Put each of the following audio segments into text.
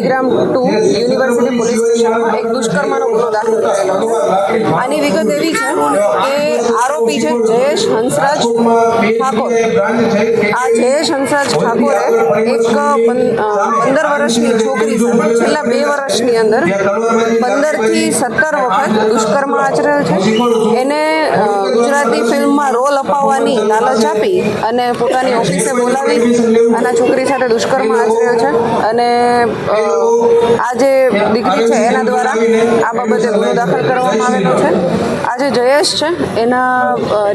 ગ્રામ 2 university police સ્ટેશનમાં એક દુષ્કર્મનો ગુનો દાખલ થયેલો છે. આની વિગત એવી છે કે આરોપી છે જયેશ હંસરાજ ઠાકોર. આ જયેશ હંસરાજ ઠાકોરે એક 15 વર્ષની છોકરી સાથે છેલ્લા 2 વર્ષની અંદર 15 થી 17 વખત દુષ્કર્મ આચરેલ છે. એને ગુજરાતી ફિલ્મમાં રોલ અપાવવાની લાલચ આપી અને પોતાની ઓફિસે બોલાવી અને છોકરી સાથે દુષ્કર્મ આચરેલ છે. અને આ જે દીકરી છે એના દ્વારા આ બાબતે ગુનો દાખલ કરવામાં આવેલો છે. આ જે જયેશ છે એના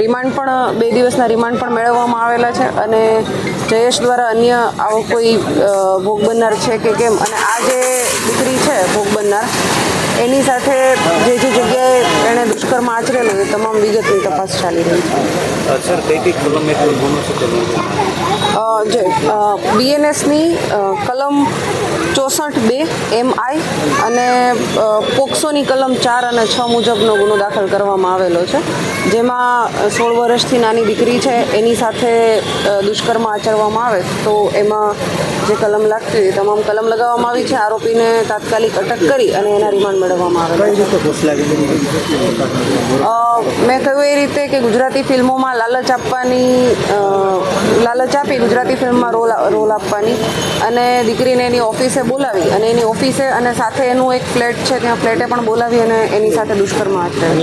રિમાન્ડ પણ 2 દિવસના રિમાન્ડ પણ મેળવવામાં આવેલા છે. અને જયેશ દ્વારા અન્ય આવો કોઈ ભોગ બનનાર છે કે કેમ, અને આ જે દીકરી છે ભોગ બનનાર એની સાથે જે જગ્યાએ એણે દુષ્કર્મ આચરેલું એ તમામ વિગતની તપાસ ચાલી રહી છે. સર કઈ કલમ હેઠળ ગુનો છે? બીએનએસની કલમ 64(2) MI અને પોક્સોની કલમ 4 અને 6 મુજબનો ગુનો દાખલ કરવામાં આવેલો છે. જેમાં 16 વર્ષથી નાની દીકરી છે એની સાથે દુષ્કર્મ આચરવામાં આવે તો એમાં જે કલમ લાગતી હોય તમામ કલમ લગાવવામાં આવી છે. આરોપીને તાત્કાલિક અટક કરી અને એના રિમાન્ડ મેળવવામાં આવેલા છે. મેં કહ્યું એ રીતે કે ગુજરાતી ફિલ્મોમાં લાલચ આપી ગુજરાતી ફિલ્મમાં રોલ આપવાની અને દીકરીને એની ઓફિસે બોલાવી અને એની ઓફિસે અને સાથે એનું એક ફ્લેટ છે ત્યાં ફ્લેટે પણ બોલાવી અને એની સાથે દુષ્કર્મ આચરેલ.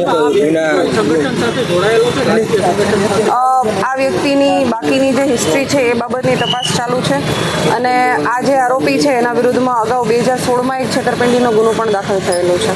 આ વ્યક્તિની બાકીની જે હિસ્ટ્રી છે એ બાબતની તપાસ ચાલુ છે. અને આ જે આરોપી છે એના વિરુદ્ધમાં અગાઉ 2016માં એક છેતરપિંડીનો ગુનો પણ દાખલ થયેલો છે.